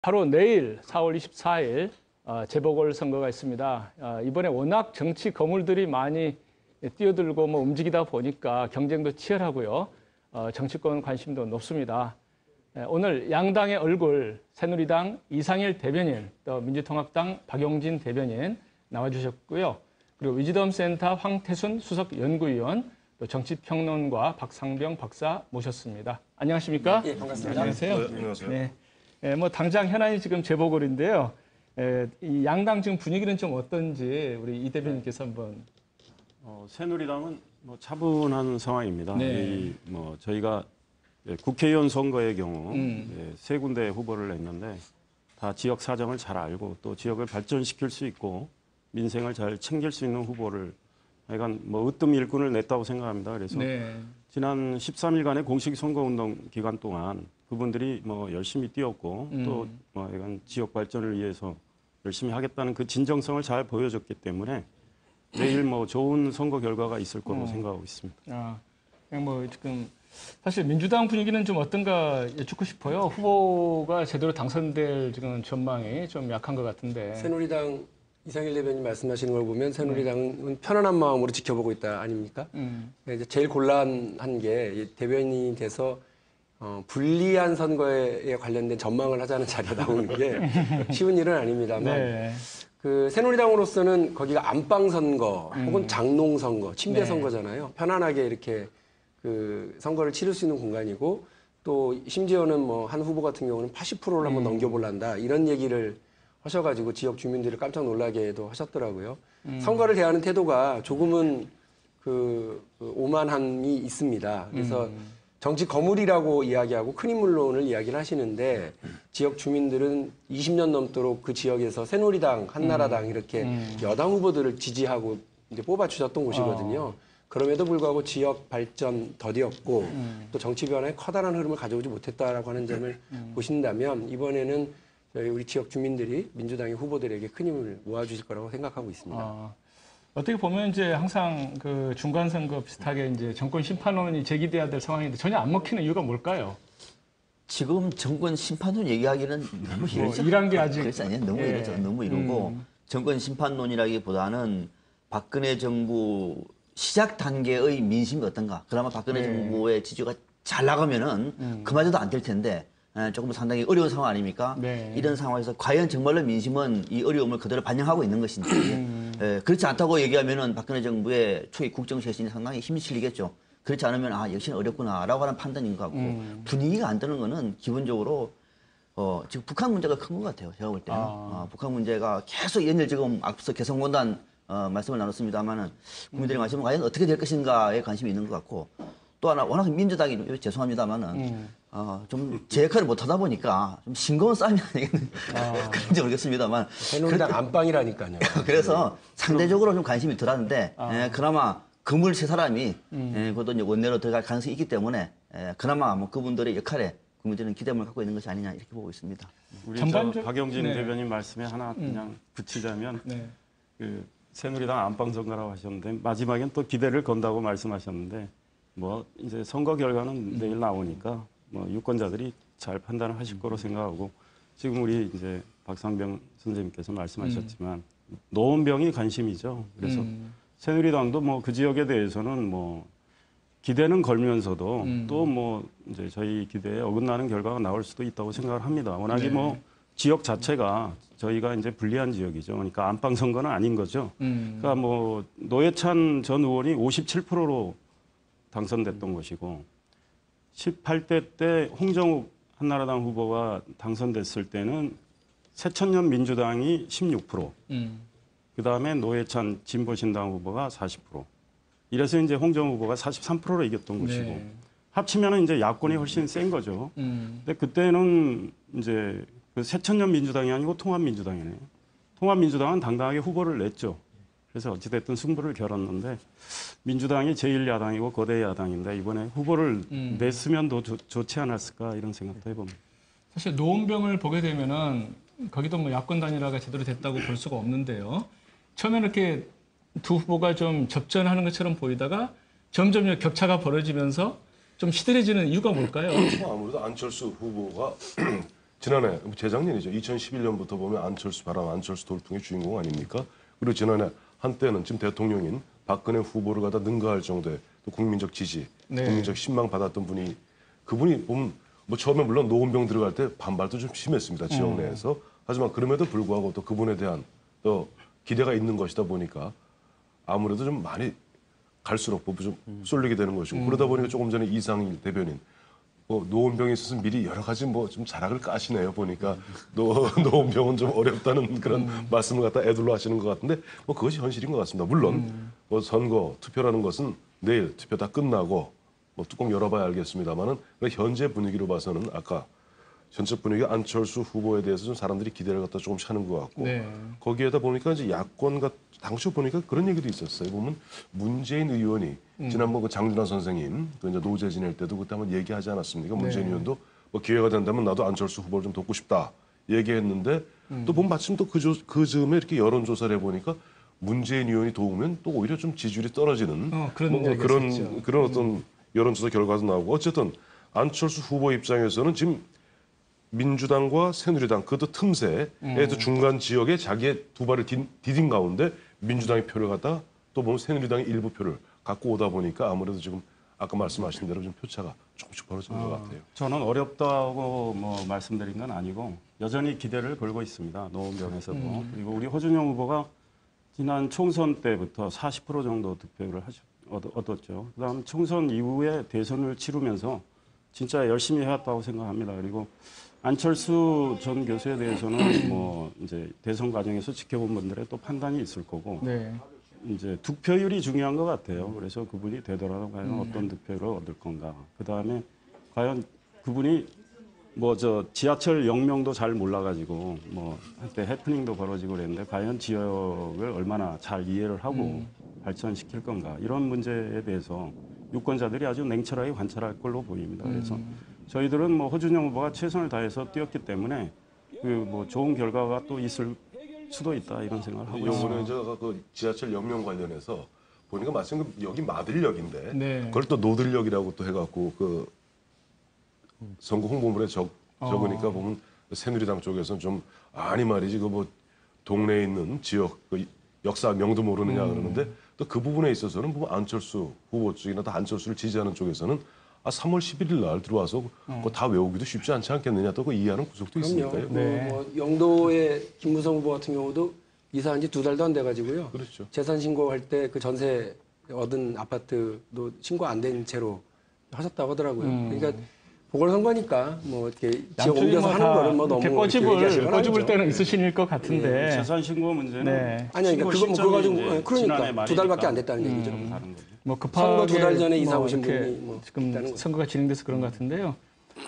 바로 내일 4월 24일 재보궐선거가 있습니다. 이번에 워낙 정치 거물들이 많이 뛰어들고 움직이다 보니까 경쟁도 치열하고요. 정치권 관심도 높습니다. 오늘 양당의 얼굴 새누리당 이상일 대변인, 또 민주통합당 박용진 대변인 나와주셨고요. 그리고 위즈덤센터 황태순 수석 연구위원, 또 정치평론가 박상병 박사 모셨습니다. 안녕하십니까? 예, 반갑습니다. 안녕하세요. 네, 안녕하세요. 네. 당장 현안이 지금 재보궐인데요. 이 양당 지금 분위기는 좀 어떤지 우리 이 대변인께서 한번. 새누리당은 차분한 상황입니다. 네. 저희가 국회의원 선거의 경우 세 군데 후보를 냈는데 다 지역 사정을 잘 알고 또 지역을 발전시킬 수 있고 민생을 잘 챙길 수 있는 후보를 약간 으뜸 일꾼을 냈다고 생각합니다. 그래서 네. 지난 13일간의 공식 선거운동 기간 동안 그분들이 열심히 뛰었고 또 약간 지역 발전을 위해서 열심히 하겠다는 그 진정성을 잘 보여줬기 때문에 내일 좋은 선거 결과가 있을 거로 생각하고 있습니다. 그냥 지금 사실 민주당 분위기는 좀 어떤가 여쭙고 싶어요. 후보가 제대로 당선될 지금 전망이 좀 약한 것 같은데. 새누리당 이상일 대변인 말씀하시는 걸 보면 새누리당은 편안한 마음으로 지켜보고 있다 아닙니까? 이제 제일 곤란한 게 대변인이 돼서 불리한 선거에 관련된 전망을 하자는 자리에 나오는 게 쉬운 일은 아닙니다만 네. 그 새누리당으로서는 거기가 안방 선거 혹은 장롱 선거, 침대 네. 선거잖아요. 편안하게 이렇게 그 선거를 치를 수 있는 공간이고 또 심지어는 한 후보 같은 경우는 80%를 한번 넘겨볼란다 이런 얘기를 하셔가지고 지역 주민들을 깜짝 놀라게도 하셨더라고요. 선거를 대하는 태도가 조금은 그 오만함이 있습니다. 그래서 정치 거물이라고 이야기하고 큰 인물론을 이야기를 하시는데 지역 주민들은 20년 넘도록 그 지역에서 새누리당, 한나라당 이렇게 여당 후보들을 지지하고 이제 뽑아주셨던 곳이거든요. 그럼에도 불구하고 지역 발전 더디었고 또 정치 변화에 커다란 흐름을 가져오지 못했다라고 하는 점을 보신다면 이번에는 저희 우리 지역 주민들이 민주당의 후보들에게 큰 힘을 모아주실 거라고 생각하고 있습니다. 어떻게 보면 이제 항상 그 중간 선거 비슷하게 이제 정권 심판론이 제기돼야 될 상황인데 전혀 안 먹히는 이유가 뭘까요? 지금 정권 심판론 얘기하기는 너무 이르죠. 일한 게 아직. 그렇지 않아요? 너무 이르죠. 너무 이르고 정권 심판론이라기보다는 박근혜 정부 시작 단계의 민심이 어떤가. 그나마 박근혜 정부의 지지가 잘 나가면은 그마저도 안 될 텐데 조금 상당히 어려운 상황 아닙니까? 네. 이런 상황에서 과연 정말로 민심은 이 어려움을 그대로 반영하고 있는 것인지 그렇지 않다고 얘기하면은 박근혜 정부의 초기 국정쇄신이 상당히 힘이 실리겠죠. 그렇지 않으면 역시는 어렵구나라고 하는 판단인 것 같고 분위기가 안 드는 거는 기본적으로 지금 북한 문제가 큰 것 같아요. 제가 볼 때는 북한 문제가 계속 연일 지금 앞서 개성공단 말씀을 나눴습니다만은 국민들의 관심은 과연 어떻게 될 것인가에 관심이 있는 것 같고 또 하나 워낙 민주당이 죄송합니다만은 좀 제 역할을 못 하다 보니까 좀 싱거운 싸움이 아니겠는 그런지 모르겠습니다만 새누리당 안방이라니까요. 그래서 상대적으로 좀 관심이 덜하는데 그나마 그물 세 사람이 그것도 이제 원내로 들어갈 가능성이 있기 때문에 그나마 그분들의 역할에 국민들은 기대감을 갖고 있는 것이 아니냐 이렇게 보고 있습니다. 우리 박영진 네. 대변인 말씀에 하나 그냥 붙이자면 네. 그 새누리당 안방 선거라고 하셨는데 마지막엔 또 기대를 건다고 말씀하셨는데 이제 선거 결과는 내일 나오니까 유권자들이 잘 판단을 하실 거로 생각하고 지금 우리 이제 박상병 선생님께서 말씀하셨지만 노원병이 관심이죠. 그래서 새누리당도 그 지역에 대해서는 기대는 걸면서도 또 이제 저희 기대에 어긋나는 결과가 나올 수도 있다고 생각을 합니다. 워낙에 지역 자체가 저희가 이제 불리한 지역이죠. 그러니까 안방 선거는 아닌 거죠. 그러니까 노회찬 전 의원이 57%로 당선됐던 것이고 18대 때 홍정욱 한나라당 후보가 당선됐을 때는 새천년 민주당이 16%, 그다음에 노회찬 진보신당 후보가 40%. 이래서 이제 홍정욱 후보가 43%로 이겼던 것이고 네. 합치면은 이제 야권이 훨씬 센 거죠. 근데 그때는 이제 그 새천년 민주당이 아니고 통합민주당이네요. 통합민주당은 당당하게 후보를 냈죠. 그래서 어찌됐든 승부를 겨뤘는데 민주당이 제1야당이고 거대 야당인데 이번에 후보를 냈으면 더 좋지 않았을까 이런 생각도 해봅니다. 사실 노원병을 보게 되면은 거기도 야권 단일화가 제대로 됐다고 볼 수가 없는데요. 처음에 이렇게 두 후보가 좀 접전하는 것처럼 보이다가 점점 격차가 벌어지면서 좀 시들해지는 이유가 뭘까요? 아무래도 안철수 후보가 지난해 재작년이죠. 2011년부터 보면 안철수 바람, 안철수 돌풍의 주인공 아닙니까? 그리고 지난해 한때는 지금 대통령인 박근혜 후보를 갖다 능가할 정도의 또 국민적 지지, 네. 국민적 신망 받았던 분이 그분이 보면 뭐 처음에 물론 노원병 들어갈 때 반발도 좀 심했습니다. 지역 내에서. 하지만 그럼에도 불구하고 또 그분에 대한 또 기대가 있는 것이다 보니까 아무래도 좀 많이 갈수록 좀 쏠리게 되는 것이고 그러다 보니까 조금 전에 이상일 대변인 뭐 노원병에 있어서 미리 여러 가지 뭐 좀 자락을 까시네요. 보니까 노원병은 좀 어렵다는 그런 말씀을 갖다 애둘러 하시는 것 같은데 뭐 그것이 현실인 것 같습니다. 물론 뭐 선거 투표라는 것은 내일 투표 다 끝나고 뭐 뚜껑 열어봐야 알겠습니다만은 현재 분위기로 봐서는 아까 전체 분위기 안철수 후보에 대해서 좀 사람들이 기대를 갖다 조금씩 하는 것 같고 네. 거기에다 보니까 이제 야권과 당초 보니까 그런 얘기도 있었어요. 보면 문재인 의원이 지난번 그 장준하 선생님 그 이제 노제 지낼 때도 그때 한번 얘기하지 않았습니까? 문재인 의원도 뭐 기회가 된다면 나도 안철수 후보를 좀 돕고 싶다 얘기했는데 또 보면 마침 또 그 즈음에 이렇게 여론조사를 해보니까 문재인 의원이 도우면 또 오히려 좀 지지율이 떨어지는 그런 뭐 얘기가 있었죠. 그런 어떤 여론조사 결과도 나오고 어쨌든 안철수 후보 입장에서는 지금 민주당과 새누리당 그것도 틈새에 또 중간 지역에 자기의 두 발을 디딘 가운데 민주당의 표를 갖다가 또 보면 새누리당의 일부 표를 갖고 오다 보니까 아무래도 지금 아까 말씀하신 대로 좀 표차가 조금씩 벌어진 것 같아요. 저는 어렵다고 뭐 말씀드린 건 아니고 여전히 기대를 걸고 있습니다. 노원병에서도. 그리고 우리 허준영 후보가 지난 총선 때부터 40% 정도 득표를 얻었죠. 그다음 총선 이후에 대선을 치르면서 진짜 열심히 해왔다고 생각합니다. 그리고 안철수 전 교수에 대해서는 뭐 이제 대선 과정에서 지켜본 분들의 또 판단이 있을 거고 네. 이제 득표율이 중요한 것 같아요. 그래서 그분이 되더라도 과연 어떤 득표를 얻을 건가. 그 다음에 과연 그분이 뭐 저 지하철 역명도 잘 몰라가지고 뭐 한때 해프닝도 벌어지고 그랬는데 과연 지역을 얼마나 잘 이해를 하고 발전시킬 건가. 이런 문제에 대해서 유권자들이 아주 냉철하게 관찰할 걸로 보입니다. 그래서 저희들은 뭐 허준영 후보가 최선을 다해서 뛰었기 때문에 그 뭐 좋은 결과가 또 있을 수도 있다 이런 생각을 하고 있습니다. 요번에 제가 그 지하철 역명 관련해서 보니까 마침 여기 마들역인데 네. 그걸 또 노들역이라고 또 해갖고 그 선거 홍보물에 적으니까 보면 새누리당 쪽에서는 좀 아니 말이지 그 뭐 동네에 있는 지역 그 역사 명도 모르느냐 그러는데 또 그 부분에 있어서는 보면 안철수 후보 쪽이나 다 안철수를 지지하는 쪽에서는 3월 11일 날 들어와서 그거 다 외우기도 쉽지 않지 않겠느냐 또 그 이해하는 구석도 그럼요. 있으니까요. 네. 뭐 영도의 김무성 후보 같은 경우도 이사한 지 2달도 안 돼가지고요. 그렇죠. 재산 신고할 때 그 전세 얻은 아파트도 신고 안 된 채로 하셨다고 하더라고요. 그러니까 보궐선거니까 뭐 이렇게 지역 옮겨서 하는 거는 뭐 너무 이렇게 얘기하실 건 꼬집을 아니죠. 때는 있으실 것 같은데. 재산 신고 문제는 네. 아니 그러니까 신고 그거 가지고 시점이 그러니까 지난해 2달밖에 안 됐다는 얘기죠. 다른 거죠. 뭐 급하게 선거 2달 전에 이사 뭐 오신 이렇게 분이 뭐 지금 있다는 거죠. 선거가 진행돼서 그런 것 같은데요.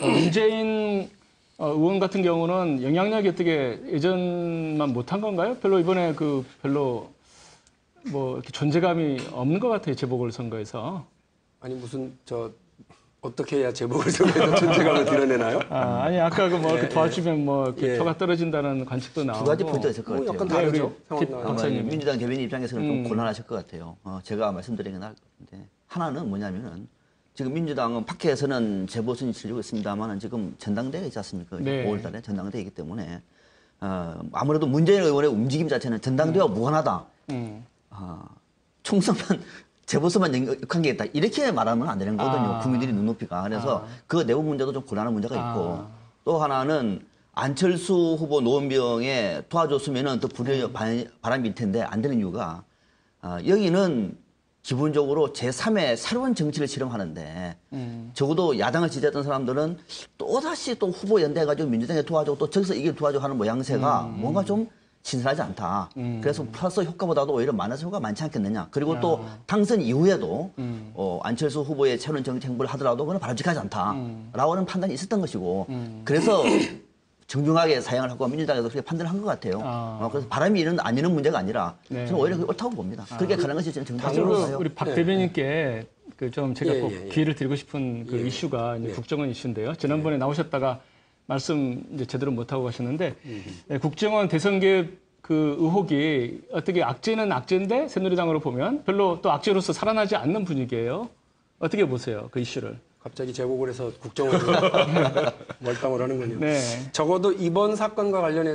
문재인 의원 같은 경우는 영향력이 어떻게 예전만 못한 건가요? 별로 이번에 별로 뭐 이렇게 존재감이 없는 것 같아요. 재보궐선거에서. 아니 무슨 어떻게 해야 재보궐선거에서 존재감을 드러내나요? 아니 아까 그 뭐 이렇게 도와주면 뭐 이렇게 예. 표가 떨어지다는 관측도 나오고. 두 가지 포인트가 있을 것 뭐 같아요. 약간 네, 다르죠. 우리 상황 집 나와요. 아마 박사님이. 민주당 대변인 입장에서는 좀 곤란하실 것 같아요. 제가 말씀드리는 게 나을 것 같은데 하나는 뭐냐면은 지금 민주당은 박해에서는 재보선이 치르고 있습니다만 지금 전당대회가 있지 않습니까? 네. 5월달에 전당대회이기 때문에 아무래도 문재인 의원의 움직임 자체는 전당대회와 무관하다. 총선만 재보선만 역한 게 있다. 이렇게 말하면 안 되는 거거든요. 국민들이 눈높이가. 그래서 그 내부 문제도 좀 곤란한 문제가 있고 또 하나는 안철수 후보 노원병에 도와줬으면은 더 바람이 일 텐데 안 되는 이유가 여기는 기본적으로 제3의 새로운 정치를 실험하는데 적어도 야당을 지지했던 사람들은 또다시 또 후보 연대해가지고 민주당에 도와주고 또 저기서 이길 도와주고 하는 모양새가 뭔가 좀 신선하지 않다. 그래서 플러스 효과보다도 오히려 마이너스 효과가 많지 않겠느냐. 그리고 또 당선 이후에도 안철수 후보의 새로운 정치 행보를 하더라도 그건 바람직하지 않다라고 하는 판단이 있었던 것이고 그래서 정중하게 사용을 하고 민주당에서 그렇게 판단을 한 것 같아요. 그래서 바람이 안 이는 문제가 아니라 저는 오히려 그게 옳다고 봅니다. 그렇게 가는 것이 저는 정당적으로 사실 봐요. 우리 박 대변인께 좀 제가 꼭 기회를 드리고 싶은 그 이슈가 이제 예. 국정원 이슈인데요. 지난번에 나오셨다가 말씀 이제 제대로 못 하고 가셨는데 국정원 대선 개입 그 의혹이 어떻게 악재는 악재인데 새누리당으로 보면 별로 또 악재로서 살아나지 않는 분위기예요. 어떻게 보세요, 그 이슈를? 갑자기 재보궐에서 국정을 몰빵을 하는군요. 네. 적어도 이번 사건과 관련해서